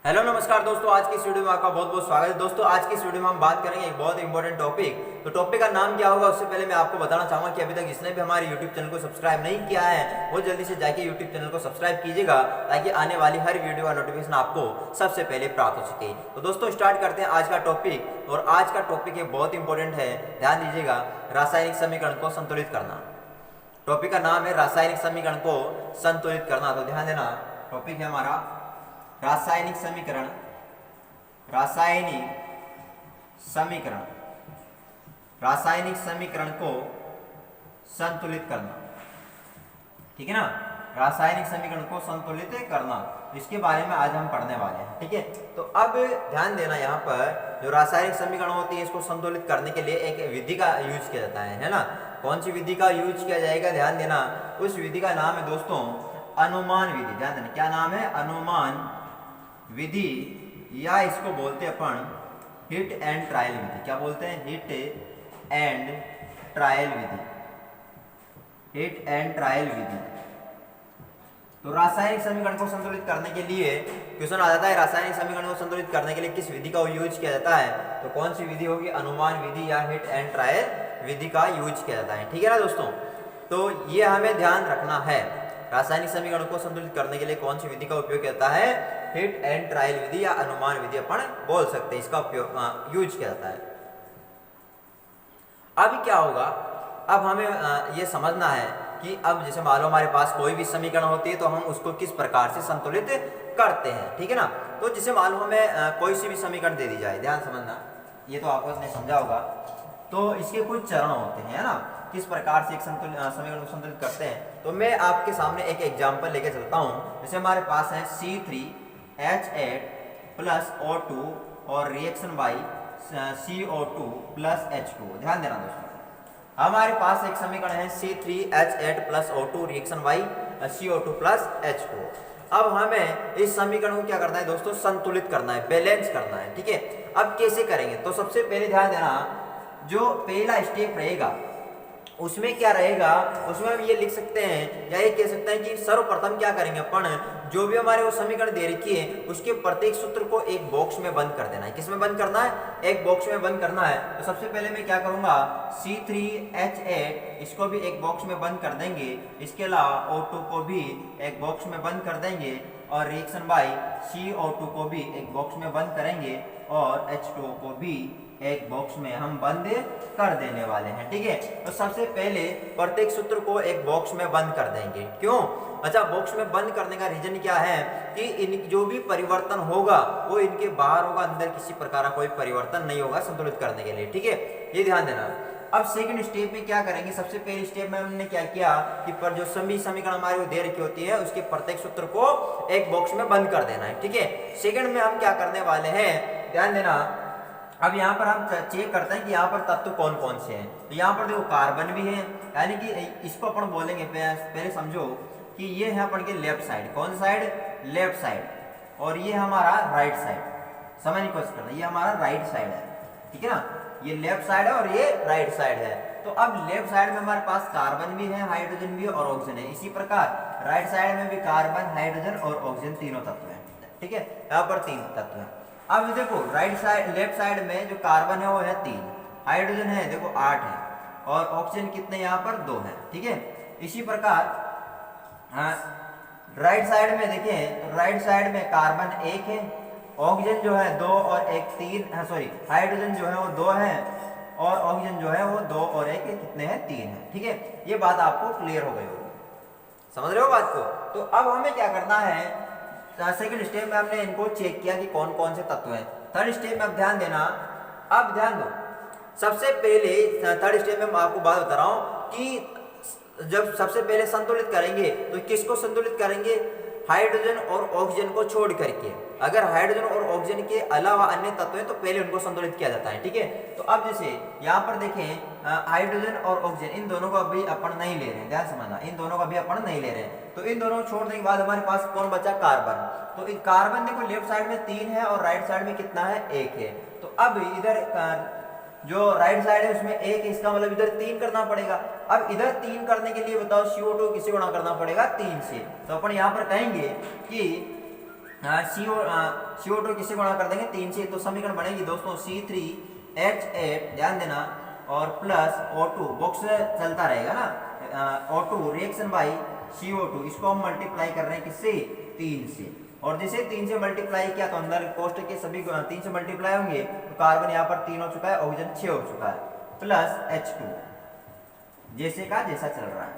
Hello नमस्कार दोस्तों, आज की इस वीडियो में आपका बहुत बहुत स्वागत है। दोस्तों आज की इस वीडियो में हम बात करेंगे एक बहुत इंपॉर्टेंट टॉपिक। तो टॉपिक का नाम क्या होगा उससे पहले मैं आपको बताना चाहूंगा कि अभी तक जिसने भी हमारे यूट्यूब चैनल को सब्सक्राइब नहीं किया है वो जल्दी से जाके यूट्यूब चैनल को सब्सक्राइब कीजिएगा ताकि आने वाली हर वीडियो का नोटिफिकेशन आपको सबसे पहले प्राप्त हो सके। तो दोस्तों स्टार्ट करते हैं आज का टॉपिक। और आज का टॉपिक बहुत इंपॉर्टेंट है, ध्यान दीजिएगा। रासायनिक समीकरण को संतुलित करना। टॉपिक का नाम है रासायनिक समीकरण को संतुलित करना। तो ध्यान देना, टॉपिक है हमारा रासायनिक समीकरण। रासायनिक समीकरण, रासायनिक समीकरण को संतुलित करना, ठीक है ना। रासायनिक समीकरण को संतुलित करना, इसके बारे में आज हम पढ़ने वाले हैं, ठीक है। तो अब ध्यान देना, यहाँ पर जो रासायनिक समीकरण होती है इसको संतुलित करने के लिए एक विधि का यूज किया जाता है ना। कौन सी विधि का यूज किया जाएगा, ध्यान देना। उस विधि का नाम है दोस्तों अनुमान विधि। ध्यान देना, क्या नाम है? अनुमान विधि, या इसको बोलते हैं अपन हिट एंड ट्रायल विधि। क्या बोलते हैं? हिट एंड ट्रायल विधि। हिट एंड ट्रायल विधि। तो रासायनिक समीकरण को संतुलित करने के लिए क्वेश्चन आ जाता है, रासायनिक समीकरण को संतुलित करने के लिए किस विधि का यूज किया जाता है? तो कौन सी विधि होगी? अनुमान विधि या हिट एंड ट्रायल विधि का यूज किया जाता है, ठीक है ना दोस्तों। तो ये हमें ध्यान रखना है, रासायनिक समीकरण को संतुलित करने के लिए कौन सी विधि का उपयोग किया जाता है? हिट एंड ट्रायल विधि या अनुमान विधि अपन बोल सकते हैं, इसका उपयोग यूज किया जाता है। अब क्या होगा, अब हमें ये समझना है कि अब जैसे मान लो हमारे पास कोई भी समीकरण होती है तो हम उसको किस प्रकार से संतुलित करते हैं, ठीक है ना। तो जैसे मान लो हमें कोई सी भी समीकरण दे दी जाए, ध्यान समझना, ये तो आपने समझा होगा। तो इसके कुछ चरण होते हैं, है ना, किस प्रकार से एक समीकरण को संतुलित करते हैं। तो मैं आपके सामने एक एग्जांपल लेके चलता हूँ। जैसे हमारे पास है C3H8 प्लस O2 और reaction by CO2 plus H2। ध्यान देना दोस्तों, हमारे पास एक समीकरण है C3H8 plus O2 reaction by CO2 plus H2। अब हमें इस समीकरण को क्या करना है दोस्तों? संतुलित करना है, बैलेंस करना है, ठीक है। अब कैसे करेंगे? तो सबसे पहले ध्यान देना, जो पहला स्टेप रहेगा उसमें क्या रहेगा, उसमें हम ये लिख सकते हैं या ये कह सकते हैं कि सर्वप्रथम क्या करेंगे अपन, जो भी हमारे वो समीकरण दे रखी है उसके प्रत्येक सूत्र को एक बॉक्स में बंद कर देना है। किस में बंद करना है? एक बॉक्स में बंद करना है। तो सबसे पहले मैं क्या करूंगा, C3H8 इसको भी एक बॉक्स में बंद कर देंगे, इसके अलावा O2 को भी एक बॉक्स में बंद कर देंगे, और रिएक्शन बाई CO2 को भी एक बॉक्स में बंद करेंगे, और H2O को भी एक बॉक्स में हम बंद कर देने वाले हैं, ठीक है। तो सबसे पहले प्रत्येक सूत्र को एक बॉक्स में बंद कर देंगे। क्यों? अच्छा, बॉक्स में बंद करने का रीजन क्या है कि इन जो भी परिवर्तन होगा वो इनके बाहर होगा, अंदर किसी प्रकार का कोई परिवर्तन नहीं होगा संतुलित करने के लिए, ठीक है, ये ध्यान देना। अब सेकंड स्टेप में क्या करेंगे, सबसे पहले स्टेप में हमने क्या किया कि पर जो सभी समीकरण हमारी वो दे रखी होती है उसके प्रत्येक सूत्र को एक बॉक्स में बंद कर देना है, ठीक है। सेकंड में हम क्या करने वाले हैं, ध्यान देना। अब यहाँ पर हम चेक करते हैं कि यहाँ पर तत्व कौन कौन से हैं। तो यहाँ पर देखो कार्बन भी है, यानी कि इसको अपन बोलेंगे, पहले समझो कि ये है अपन के लेफ्ट साइड। कौन साइड? Left side. और ये हमारा राइट साइड। समझने की कोशिश करना, ये हमारा राइट साइड है, ठीक है ना। ये लेफ्ट साइड है और ये राइट साइड है। तो अब लेफ्ट साइड में हमारे पास कार्बन भी है, हाइड्रोजन भी है और ऑक्सीजन है। इसी प्रकार राइट साइड में भी कार्बन, हाइड्रोजन और ऑक्सीजन तीनों तत्व हैं, ठीक है। यहाँ पर तीन तत्व हैं। अब देखो राइट साइड, लेफ्ट साइड में जो कार्बन है वो है 3, हाइड्रोजन है देखो 8 है, और ऑक्सीजन कितने यहाँ पर 2 है, ठीक है। इसी प्रकार राइट साइड में देखें तो राइट साइड में कार्बन 1 है, ऑक्सीजन जो है 2 और 1 3, सॉरी हाइड्रोजन जो है वो 2 है, और ऑक्सीजन जो है वो 2 और 1 कितने हैं? 3 है, ठीक है। ये बात आपको क्लियर हो गई होगी, समझ रहे हो बात को। तो अब हमें क्या करना है, सेकंड स्टेप में हमने इनको चेक किया कि कौन कौन से तत्व हैं। थर्ड स्टेप में अब ध्यान देना, अब ध्यान दो, सबसे पहले थर्ड स्टेप में मैं आपको बात बता रहा हूं कि जब सबसे पहले संतुलित करेंगे तो किसको संतुलित करेंगे? हाइड्रोजन और ऑक्सीजन को छोड़ करके। अगर हाइड्रोजन और ऑक्सीजन के अलावा अन्य तत्व हैं तो पहले उनको संतुलित किया जाता है, ठीक है। तो अब जैसे यहाँ पर देखें हाइड्रोजन और ऑक्सीजन, इन दोनों का भी अपन नहीं ले रहे हैं, ध्यान समझना, इन दोनों का भी अपन नहीं ले रहे हैं। तो इन दोनों को छोड़ने के बाद हमारे पास कौन बचा? कार्बन। तो कार्बन देखो लेफ्ट साइड में 3 है और राइट साइड में कितना है? 1 है। तो अब इधर जो राइट साइड है उसमें 1, इसका मतलब इधर 3 करना पड़ेगा। अब इधर 3 करने के लिए बताओ CO2 किसे गुणा करना पड़ेगा? 3 से। तो अपन यहाँ पर कहेंगे कि CO2 किससे गुणा कर देंगे 3 से, तो समीकरण बनेगी दोस्तों C3H8, ध्यान देना, और प्लस O2, बॉक्स चलता रहेगा ना, O2 रिएक्शन बाई CO2, इसको हम मल्टीप्लाई कर रहे हैं किससे 3 से, और जैसे 3 से मल्टीप्लाई किया तो अंदर कोष्टक के सभी 3 से मल्टीप्लाई होंगे, तो कार्बन यहाँ पर 3 हो चुका है, ऑक्सीजन 6 हो चुका है, प्लस H2, जैसे का जैसा चल रहा है।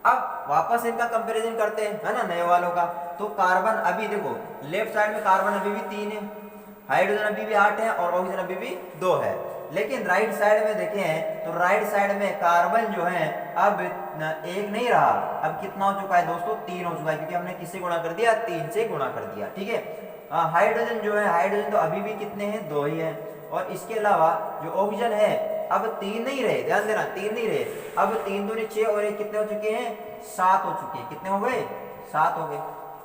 अब वापस इनका कंपैरिजन करते हैं, है ना, नए वालों का। तो कार्बन अभी देखो लेफ्ट साइड में कार्बन अभी भी 3 है, हाइड्रोजन अभी भी 8 है, और ऑक्सीजन अभी भी 2 है। लेकिन राइट साइड में देखें तो राइट साइड में कार्बन जो है अब 1 नहीं रहा, अब कितना हो चुका है दोस्तों 3 हो चुका है, क्योंकि हमने किससे गुणा कर दिया 3 से गुणा कर दिया, ठीक है। हाइड्रोजन जो है, हाइड्रोजन तो अभी भी कितने हैं 2 ही है, और इसके अलावा जो ऑक्सीजन है अब 3 नहीं रहे, ध्यान देना 3 नहीं रहे, अब 3 दूनी 6 और 1 कितने हो चुके हैं 7 हो चुके हैं, कितने हो गए 7 हो गए,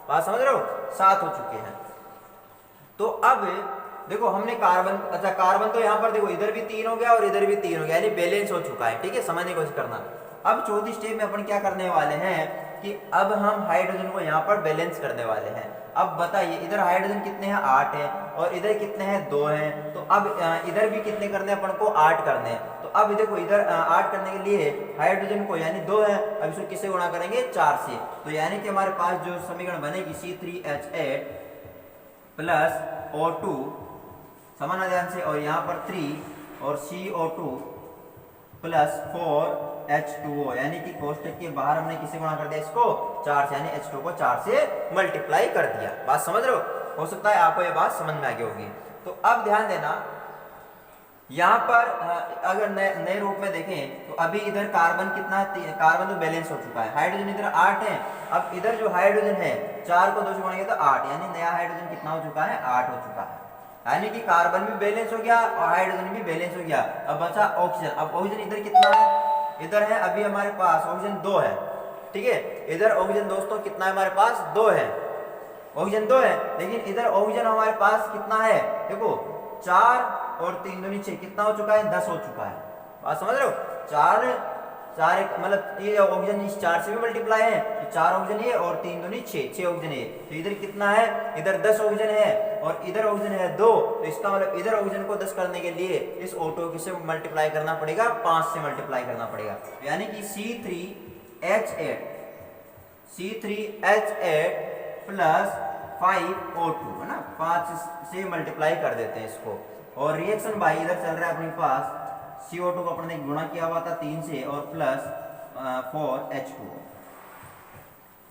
बात समझ रहे हो 7 हो चुके हैं। तो अब देखो हमने कार्बन, अच्छा कार्बन तो यहाँ पर देखो इधर भी 3 हो गया और इधर भी 3 हो गया, यानी बैलेंस हो चुका है, ठीक है, समझने की कोशिश करना। अब चौथी स्टेप में अपन क्या करने वाले हैं कि अब हम हाइड्रोजन को यहाँ पर बैलेंस करने वाले हैं। अब बताइए इधर हाइड्रोजन कितने हैं 8 है, और इधर कितने हैं 2 हैं, तो अब इधर भी कितने करने हैं अपन को 8 करने हैं। तो अब देखो इधर 8 करने के लिए हाइड्रोजन को यानी 2 है, अब इसको किससे गुणा करेंगे 4 से, तो यानी कि हमारे पास जो समीकरण बनेगी C3H8 प्लस O2, समझना ध्यान से, और यहाँ पर 3 और CO2 प्लस 4H2O, यानी कि कोष्टक के बाहर हमने किससे गुणा कर दिया इसको 4 से, यानी H2 को 4 से मल्टीप्लाई कर दिया। बात समझ रहे हो सकता है आपको ये बात समझ में आ गई होगी। तो अब ध्यान देना यहाँ पर अगर नए रूप में देखें तो अभी इधर कार्बन कितना है, कार्बन तो बैलेंस हो चुका है, हाइड्रोजन इधर 8 है, अब इधर जो हाइड्रोजन है 4 को 2 से गुणा किया तो 8, यानी नया हाइड्रोजन कितना हो चुका है 8 हो चुका है, यानी कि कार्बन भी बैलेंस हो गया और हाइड्रोजन भी बैलेंस हो गया। अब बचा ऑक्सीजन, अब ऑक्सीजन इधर कितना है, इधर है अभी हमारे पास ऑक्सीजन 2 है, ठीक है, इधर ऑक्सीजन दोस्तों कितना है हमारे पास 2 है, ऑक्सीजन 2 है, लेकिन इधर ऑक्सीजन हमारे पास कितना है देखो 4 और 3 दूनी 6, कितना हो चुका है 10 हो चुका है, बात समझ रहे हो, 4 मतलब ये ऑक्सीजन इस 4 से भी मल्टीप्लाई है, तो 4 ऑक्सीजन ये और 3 दूनी 6 ऑक्सीजन ये, तो इधर कितना है इधर 10 ऑक्सीजन है और इधर ऑक्सीजन है 2, तो इसका मतलब इधर ऑक्सीजन को 10 करने के लिए इस O2 किससे मल्टीप्लाई करना पड़ेगा 5 से मल्टीप्लाई करना पड़ेगा, यानी कि C3H8 प्लस 5O2 है ना, 5 से मल्टीप्लाई कर देते हैं इसको, और रिएक्शन बाई इधर चल रहा है अपने पास CO2 को अपने गुणा किया हुआ था 3 से और प्लस 4H2।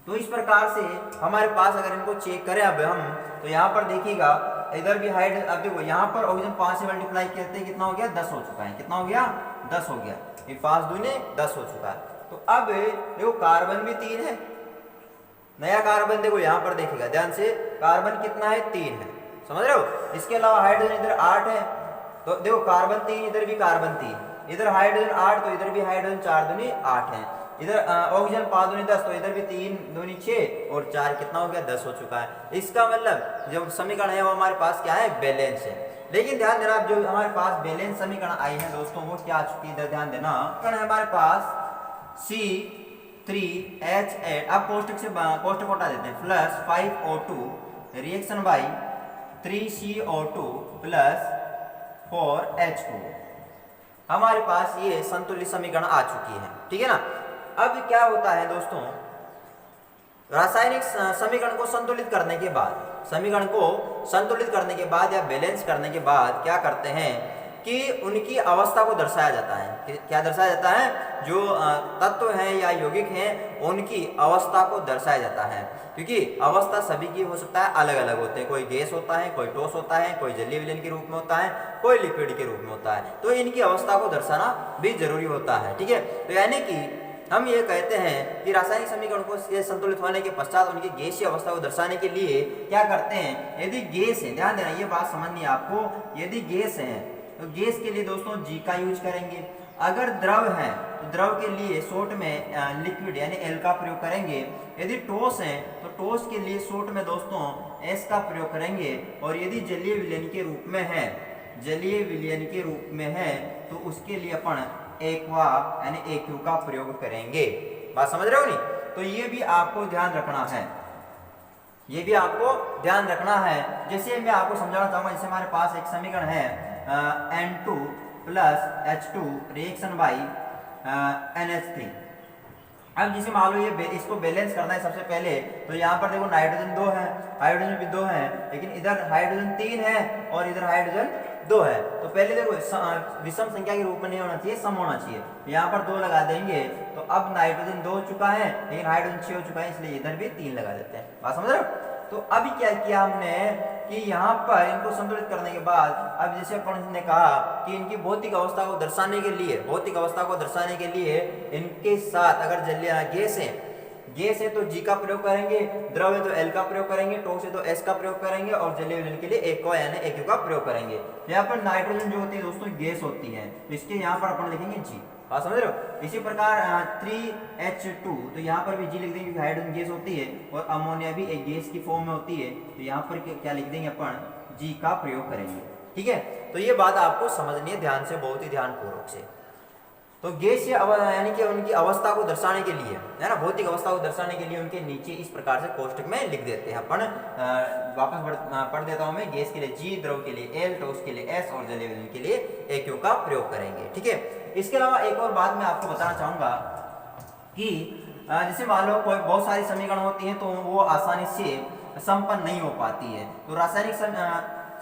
तो इस प्रकार से हमारे पास अगर इनको चेक करें अब हम, तो यहाँ पर देखिएगा इधर भी हाइड्रोजन, अब देखो यहाँ पर ऑक्सीजन 5 से मल्टीप्लाई करते कितना हो गया 10 हो चुका है, कितना हो गया 10 हो गया, ये 5 दूने 10 हो चुका है। तो अब देखो कार्बन भी 3 है, नया कार्बन देखो यहाँ पर देखिएगा ध्यान से, कार्बन कितना है 3 है, समझ रहे हो, इसके अलावा हाइड्रोजन इधर 8 है, तो देखो कार्बन 3 इधर भी कार्बन 3, इधर हाइड्रोजन 8 तो इधर भी हाइड्रोजन 4 दूनी 8 है, इधर ऑक्सीजन 5 दूनी 10 तो इधर भी 3 दूनी 6 और 4 कितना हो गया 10 हो चुका है। इसका मतलब जो समीकरण है वो हमारे पास क्या है बैलेंस है। लेकिन ध्यान देना जो हमारे पास बैलेंस समीकरण आई है दोस्तों वो क्या आ चुकी है, ध्यान देना हमारे पास C3H8, अब कोष्टक हटा देते हैं, plus 5O2 reaction by 3CO2 plus 4H2, हमारे पास ये संतुलित समीकरण आ चुकी है, ठीक है ना। अब क्या होता है दोस्तों, रासायनिक समीकरण को संतुलित करने के बाद, समीकरण को संतुलित करने के बाद या बैलेंस करने के बाद क्या करते हैं कि उनकी अवस्था को दर्शाया जाता है। क्या दर्शाया जाता है, जो तत्व हैं या यौगिक हैं उनकी अवस्था को दर्शाया जाता है, क्योंकि अवस्था सभी की हो सकता है अलग अलग होते हैं, कोई गैस होता है, कोई ठोस होता है, कोई जलीय विलयन के रूप में होता है, कोई लिक्विड के रूप में होता है, तो इनकी अवस्था को दर्शाना भी जरूरी होता है, ठीक है। तो यानी कि हम ये कहते हैं कि रासायनिक समीकरण को संतुलित होने के पश्चात उनकी गैसीय अवस्था को दर्शाने के लिए क्या करते हैं, यदि गैस है, ध्यान देना ये बात समझनी है आपको, यदि गैस है तो गैस के लिए दोस्तों G का यूज करेंगे, अगर द्रव है तो द्रव के लिए शॉर्ट में लिक्विड यानी L का प्रयोग करेंगे, यदि ठोस है तो ठोस के लिए शॉर्ट में दोस्तों S का प्रयोग करेंगे, और यदि जलीय विलयन के रूप में है, जलीय विलयन के रूप में है तो उसके लिए अपन एक्वा यानी AQ का प्रयोग करेंगे। बात समझ रहे हो नहीं, तो ये भी आपको ध्यान रखना है। ये भी आपको ध्यान रखना है। जैसे मैं आपको समझाना चाहूंगा, जैसे हमारे पास एक समीकरण है N2 plus H2 reaction by NH3। अब जिसे मान लो ये इसको बैलेंस करना है सबसे पहले, तो यहाँ पर देखो नाइट्रोजन 2 है, हाइड्रोजन भी 2 है, लेकिन इधर हाइड्रोजन 3 है और इधर हाइड्रोजन 2 है। तो पहले देखो विषम संख्या के रूप में नहीं होना चाहिए, सम होना चाहिए। तो यहाँ पर 2 लगा देंगे, तो अब नाइट्रोजन 2 हो चुका है, लेकिन हाइड्रोजन 6 हो चुका है, इसलिए इधर भी 3 लगा देते हैं। बात समझ रहे हो? तो अभी क्या किया हमने कि यहाँ पर इनको संतुलित करने के बाद, अब जैसे अपन ने कहा कि इनकी भौतिक अवस्था को दर्शाने के लिए, भौतिक अवस्था को दर्शाने के लिए इनके साथ अगर गैस है तो G का प्रयोग करेंगे, द्रव है तो L का प्रयोग करेंगे, ठोस है तो S का प्रयोग करेंगे और जलीय विलयन के लिए एक यानी AQ का प्रयोग करेंगे। यहाँ पर नाइट्रोजन जो होती है दोस्तों गैस होती है, तो इसके यहाँ पर अपन लिखेंगे G। बात समझ रहे हो? इसी प्रकार 3H2, तो यहाँ पर भी G लिख देंगे क्योंकि हाइड्रोजन गैस होती है और अमोनिया भी एक गैस की फॉर्म में होती है, तो यहाँ पर क्या लिख देंगे अपन, G का प्रयोग करेंगे। ठीक है, तो ये बात आपको समझनी है ध्यान से, बहुत ही ध्यानपूर्वक से। तो गैस यानी कि उनकी अवस्था को दर्शाने के लिए, है ना, भौतिक अवस्था को दर्शाने के लिए उनके नीचे इस प्रकार से कोष्टक में लिख देते हैं अपन। वापस पढ़ देता हूं मैं। गैस के लिए G, द्रव के लिए L, ठोस के लिए S और जलीय विलयन के लिए AQ का प्रयोग करेंगे। ठीक है, इसके अलावा एक और बात मैं आपको बताना चाहूंगा कि जैसे मान लो कोई बहुत सारी समीकरण होती हैं तो वो आसानी से संपन्न नहीं हो पाती है। तो रासायनिक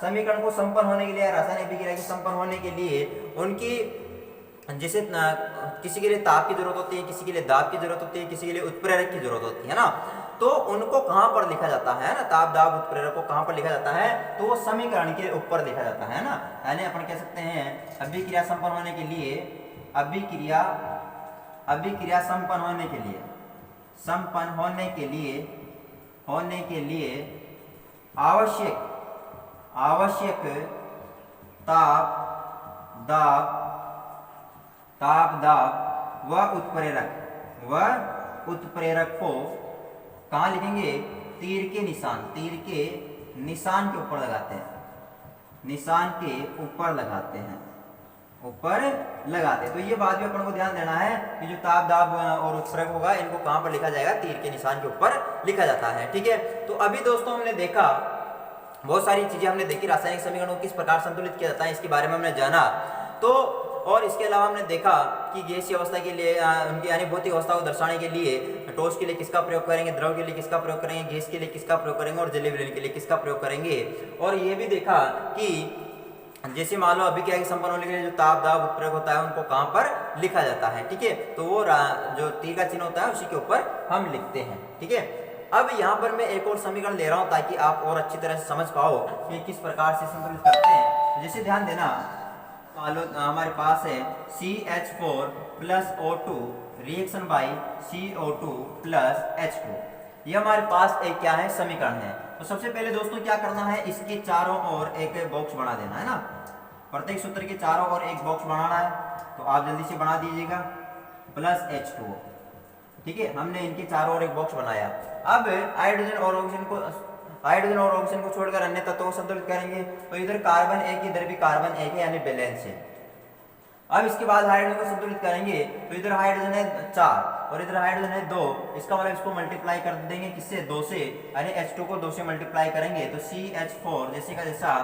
समीकरण को संपन्न होने के लिए, रासायनिक अभिक्रिया के संपन्न होने के लिए उनकी जैसे किसी के लिए ताप की जरूरत होती है, किसी के लिए दाब की जरूरत होती है, किसी के लिए उत्प्रेरक की जरूरत होती है ना, तो उनको कहाँ पर लिखा जाता है ना, ताप दाब उत्प्रेरक को कहाँ पर लिखा जाता है, तो वो समीकरण के ऊपर लिखा जाता है ना। यानी अपन कह सकते हैं अभिक्रिया संपन्न होने के लिए, अभिक्रिया संपन्न होने के लिए आवश्यक ताप दाब व उत्प्रेरक को कहाँ लिखेंगे, तीर के निशान के ऊपर लगाते हैं, ऊपर लगाते हैं। तो ये बात भी अपन को ध्यान देना है कि जो ताप दाब और उत्प्रेरक होगा इनको कहाँ पर लिखा जाएगा, तीर के निशान के ऊपर लिखा जाता है। ठीक है, तो अभी दोस्तों हमने देखा, बहुत सारी चीजें हमने देखी, रासायनिक समीकरणों को किस प्रकार संतुलित किया जाता है इसके बारे में हमने जाना। तो और इसके अलावा हमने देखा कि गैसीय अवस्था के लिए उनकी यानी भौतिक अवस्था को दर्शाने के लिए ठोस के लिए किसका प्रयोग करेंगे, द्रव के लिए किसका प्रयोग करेंगे, गैस के लिए किसका प्रयोग करेंगे और जलीय विलयन के लिए किसका प्रयोग करेंगे। और ये भी देखा कि जैसे मान लो अभिक्रिया के संपन्न होने के लिए जो ताप दाब उत्प्रेरक होता है उनको कहाँ पर लिखा जाता है। ठीक है, तो वो जो तीर का चिन्ह होता है उसी के ऊपर हम लिखते हैं। ठीक है, अब यहाँ पर मैं एक और समीकरण ले रहा हूँ ताकि आप और अच्छी तरह से समझ पाओ कि किस प्रकार से संतुलित करते हैं। जैसे ध्यान देना, मान लो हमारे पास है CH4 plus O2 reaction by CO2 plus H2। ये हमारे पास एक क्या है, समीकरण है। तो सबसे पहले दोस्तों क्या करना है, इसके चारों ओर एक बॉक्स बना देना है ना, प्रत्येक सूत्र के चारों ओर एक बॉक्स बनाना है। तो आप जल्दी से बना दीजिएगा, प्लस H2। ठीक है, हमने इनके चारों ओर एक बॉक्स बनाया। अब हाइड्रोजन और ऑक्सीजन को छोड़कर अन्य तत्वों को संतुलित करेंगे। तो इधर कार्बन एक, इधर भी कार्बन एक है, यानी बैलेंस है। अब इसके बाद हाइड्रोजन को संतुलित करेंगे, तो इधर हाइड्रोजन है 4 और इधर हाइड्रोजन है 2। इसका मतलब इसको मल्टीप्लाई कर देंगे किससे, 2 से, यानी H2 को 2 से मल्टीप्लाई करेंगे तो CH4 जैसे का जैसा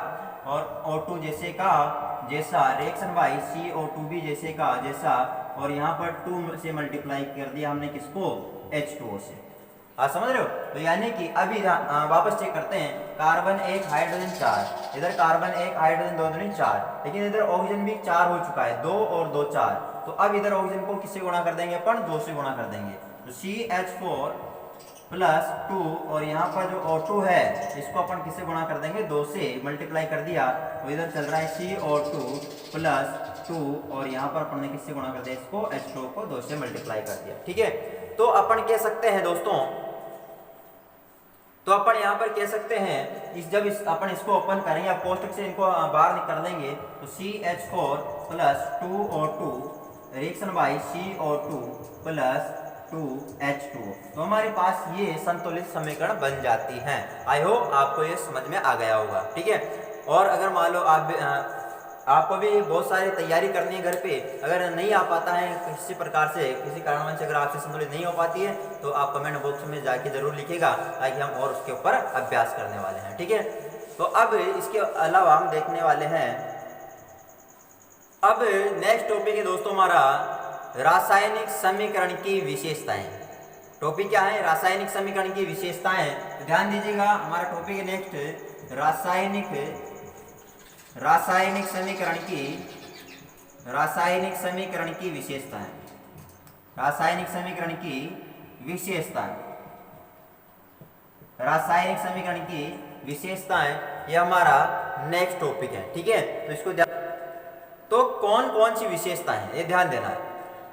और O2 जैसे का जैसा, रिएक्शन बाई CO2 भी जैसे का जैसा, और यहाँ पर 2 से मल्टीप्लाई कर दिया हमने किसको, H2O से। आप समझ रहे हो? तो यानी कि अभी वापस चेक करते हैं, कार्बन 1 हाइड्रोजन 4, इधर कार्बन 1 हाइड्रोजन 2 दूनी 4, लेकिन इधर ऑक्सीजन भी 4 हो चुका है, 2 और 2 4। तो अब इधर ऑक्सीजन को किससे गुणा कर देंगे अपन, 2 से गुणा कर देंगे। तो CH4 प्लस 2 और यहाँ पर जो O2 है इसको अपन किससे गुणा कर देंगे, 2 से मल्टीप्लाई कर दिया। तो इधर चल रहा है CO2 प्लस 2 और यहाँ पर अपन ने किससे गुणा कर दिया, इसको H2 को 2 से मल्टीप्लाई कर दिया। ठीक है, तो अपन कह सकते हैं दोस्तों, तो अपन यहाँ पर कह सकते हैं जब अपन इसको ओपन करेंगे, आप कोष्टक से इनको बाहर कर देंगे, तो CH4 plus 2O2 reaction by CO2 plus 2H2। तो हमारे पास ये संतुलित समीकरण बन जाती हैं। आई होप आपको ये समझ में आ गया होगा। ठीक है, और अगर मान लो आप आपको भी बहुत सारी तैयारी करनी है घर पे, अगर नहीं आ पाता है किसी प्रकार से, किसी कारणवश से अगर आपसे संतुलित नहीं हो पाती है तो आप कमेंट बॉक्स में जाके जरूर लिखिएगा, ताकि हम और उसके ऊपर अभ्यास करने वाले हैं। ठीक है, तो अब इसके अलावा हम देखने वाले हैं, अब नेक्स्ट टॉपिक है दोस्तों हमारा रासायनिक समीकरण की विशेषताएं। टॉपिक क्या है? रासायनिक समीकरण की विशेषताएं। तो ध्यान दीजिएगा, हमारा टॉपिक है नेक्स्ट रासायनिक समीकरण की विशेषताएं। रासायनिक समीकरण की विशेषताएं, ये हमारा नेक्स्ट टॉपिक है। ठीक है, तो इसको तो कौन कौन सी विशेषताएं हैं ये ध्यान देना है।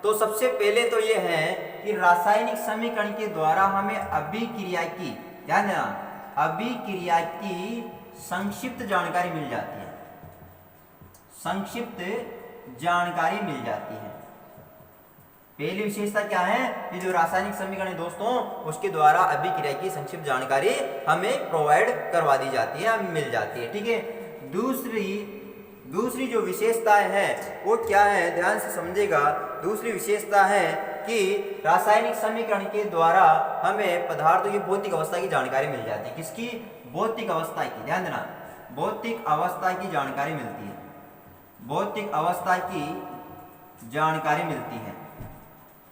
तो सबसे पहले तो ये है कि रासायनिक समीकरण के द्वारा हमें अभिक्रिया की, ध्यान देना, अभिक्रिया की संक्षिप्त जानकारी मिल जाती है। संक्षिप्त जानकारी मिल जाती है। पहली विशेषता क्या है कि जो रासायनिक समीकरण है दोस्तों, उसके द्वारा अभिक्रिया की संक्षिप्त जानकारी हमें प्रोवाइड करवा दी जाती है, हमें मिल जाती है। ठीक है, दूसरी जो विशेषता है वो क्या है, ध्यान से समझेगा। दूसरी विशेषता है कि रासायनिक समीकरण के द्वारा हमें पदार्थों की भौतिक अवस्था की जानकारी मिल जाती है। किसकी? भौतिक अवस्था की, ध्यान देना, भौतिक अवस्था की जानकारी मिलती है। भौतिक अवस्था की जानकारी मिलती है।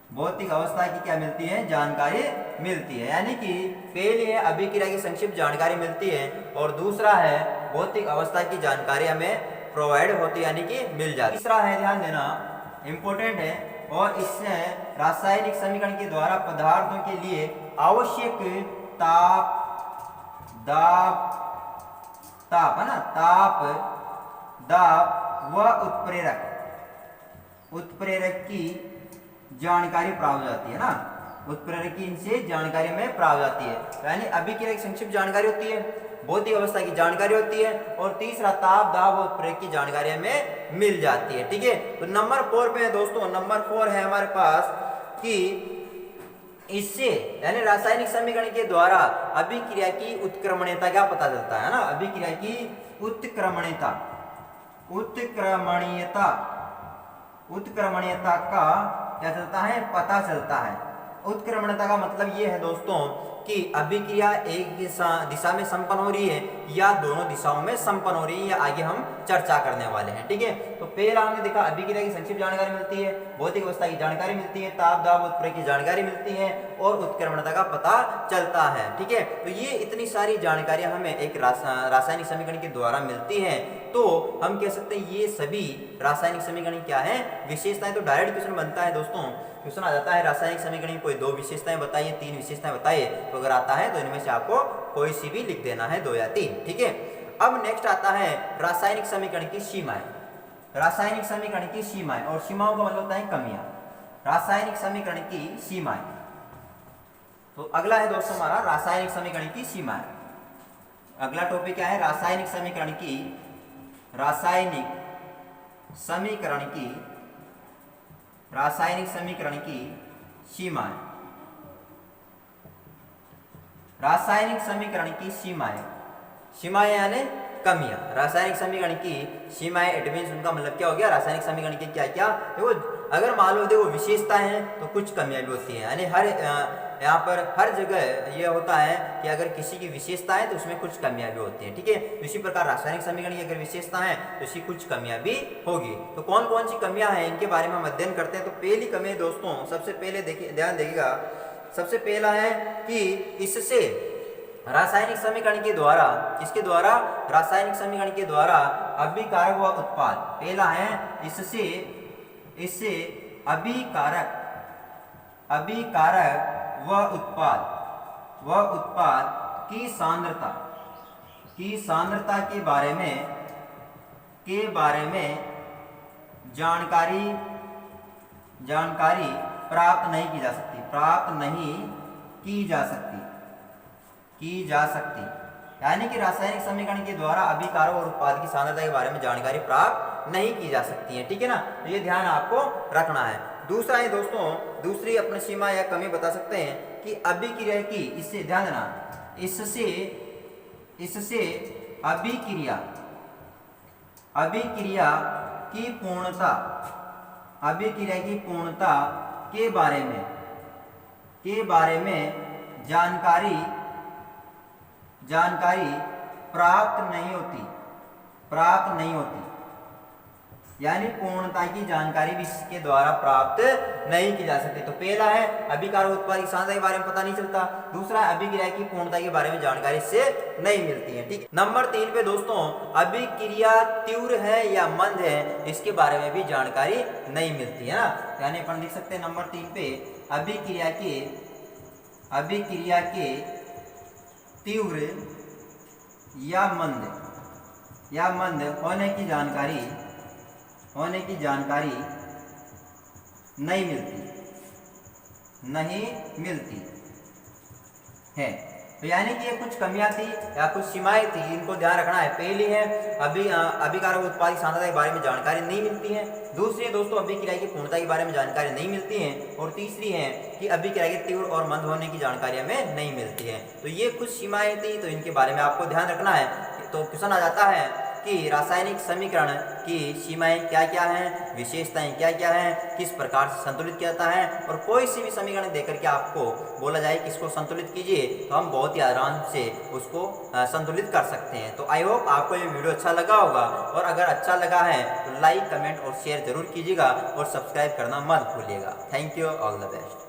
भौतिक अवस्था की क्या मिलती है? जानकारी मिलती है। यानी कि पहले अभिक्रिया की संक्षिप्त जानकारी मिलती है और दूसरा है भौतिक अवस्था की जानकारी हमें प्रोवाइड होती है, यानी कि मिल जाती है। तीसरा है, ध्यान देना, इंपॉर्टेंट है, और इससे रासायनिक समीकरण के द्वारा पदार्थों के लिए आवश्यक ताप है ना, ताप, दाब व उत्प्रेरक की जानकारी प्राप्त हो जाती है ना। उत्प्रेरक की इनसे जानकारी में प्राप्त हो जाती है, यानी अभिक्रिया की संक्षिप्त जानकारी होती है, भौतिक अवस्था की जानकारी होती है, और तीसरा ताप, दाब और उत्प्रेरक की जानकारी हमें मिल जाती है। ठीक है, तो नंबर 4 पे है दोस्तों, नंबर 4 है हमारे पास कि इससे यानी रासायनिक समीकरण के द्वारा अभिक्रिया की उत्क्रमणीयता का पता चलता है ना। अभिक्रिया की उत्क्रमणीयता का क्या चलता है? पता चलता है। उत्क्रमणीयता का मतलब ये है दोस्तों कि अभिक्रिया एक दिशा में संपन्न हो रही है या दोनों दिशाओं में संपन्न हो रही है, या आगे हम चर्चा करने वाले हैं। ठीक है, तो पहला हमने देखा अभिक्रिया की संक्षिप्त जानकारी मिलती है, भौतिक अवस्था की जानकारी मिलती है, ताप, दाब, उत्प्रेरक की जानकारी मिलती है, और उत्क्रमणीयता का पता चलता है। ठीक है, तो ये इतनी सारी जानकारियां हमें एक रासायनिक समीकरण के द्वारा मिलती है। तो हम कह सकते हैं ये सभी रासायनिक समीकरण क्या है? विशेषताएं। तो डायरेक्ट क्वेश्चन बनता है दोस्तों, क्वेश्चन आ जाता है रासायनिक समीकरण की कोई 2 विशेषताएं बताइए, 3 विशेषताएं बताइए। तो अगर आता है तो इनमें से आपको कोई सी भी लिख देना है, 2 या 3। ठीक है, अब नेक्स्ट आता है रासायनिक समीकरण की सीमाएं। रासायनिक समीकरण की सीमाएं, और सीमाओं का मतलब होता है कमियां। रासायनिक समीकरण की सीमाएं, तो अगला है दोस्तों हमारा रासायनिक समीकरण की सीमाएं। अगला टॉपिक क्या है? रासायनिक समीकरण की सीमाएं। रासायनिक समीकरण की सीमाएं यानी कमियां। रासायनिक समीकरण की सीमाएं, इट मींस उनका मतलब क्या हो गया? रासायनिक समीकरण की क्या क्या देखो, अगर मान लो देखो विशेषताएं हैं तो कुछ कमियां भी होती हैं। यानी यहाँ पर हर जगह ये होता है कि अगर किसी की विशेषता है तो उसमें कुछ कमियां भी होती हैं। ठीक है, तो इसी प्रकार रासायनिक समीकरण की अगर विशेषता है तो इसकी कुछ कमियां भी होगी। तो कौन कौन सी कमियां हैं इनके बारे में हम अध्ययन करते हैं। तो पहली कमी दोस्तों, सबसे पहले देखिए, ध्यान देखिएगा, सबसे पहला है कि इससे रासायनिक समीकरण के द्वारा, किसके द्वारा? रासायनिक समीकरण के द्वारा अभिकारक व उत्पाद। पहला है इससे अभिकारक व उत्पाद की सांद्रता के बारे में जानकारी प्राप्त नहीं की जा सकती। यानी कि रासायनिक समीकरण के द्वारा अभिकारक और उत्पाद की सांद्रता के बारे में जानकारी प्राप्त नहीं की जा सकती है। ठीक है ना, तो ये ध्यान आपको रखना है। दूसरा है दोस्तों, दूसरी अपनी सीमा या कमी बता सकते हैं कि अभिक्रिया की, इससे ध्यान देना, इससे अभिक्रिया की पूर्णता, अभिक्रिया की पूर्णता के बारे में जानकारी प्राप्त नहीं होती, यानी पूर्णता की जानकारी भी इसके द्वारा प्राप्त नहीं की जा सकती। तो पहला है अभिकारक उत्पाद की सांद्रता के बारे में पता नहीं चलता, दूसरा है अभिक्रिया की पूर्णता के बारे में जानकारी इससे नहीं मिलती है। ठीक, नंबर 3 पे दोस्तों अभिक्रिया तीव्र है या मंद है, इसके बारे में भी जानकारी नहीं मिलती है ना। यानी अपन लिख सकते हैं नंबर 3 पे अभिक्रिया के तीव्र या मंद होने की जानकारी नहीं मिलती है। तो यानी कि ये कुछ कमियां थी या कुछ सीमाएं थी, इनको ध्यान रखना है। पहली है अभिकारक उत्पाद की सांद्रता के बारे में जानकारी नहीं मिलती है, दूसरी है दोस्तों अभिक्रिया की पूर्णता के बारे में जानकारी नहीं मिलती है, और तीसरी है कि अभिक्रिया के तीव्र और मंद होने की जानकारी हमें नहीं मिलती है। तो ये कुछ सीमाएं थी, तो इनके बारे में आपको ध्यान रखना है। तो क्वेश्चन आ जाता है कि रासायनिक समीकरण की सीमाएं क्या क्या हैं, विशेषताएं क्या क्या हैं, किस प्रकार से संतुलित किया जाता है, और कोई सी भी समीकरण देकर के आपको बोला जाए कि इसको संतुलित कीजिए, तो हम बहुत ही आराम से उसको संतुलित कर सकते हैं। तो आई होप आपको ये वीडियो अच्छा लगा होगा, और अगर अच्छा लगा है तो लाइक, कमेंट और शेयर जरूर कीजिएगा, और सब्सक्राइब करना मत भूलिएगा। Thank you, all the best.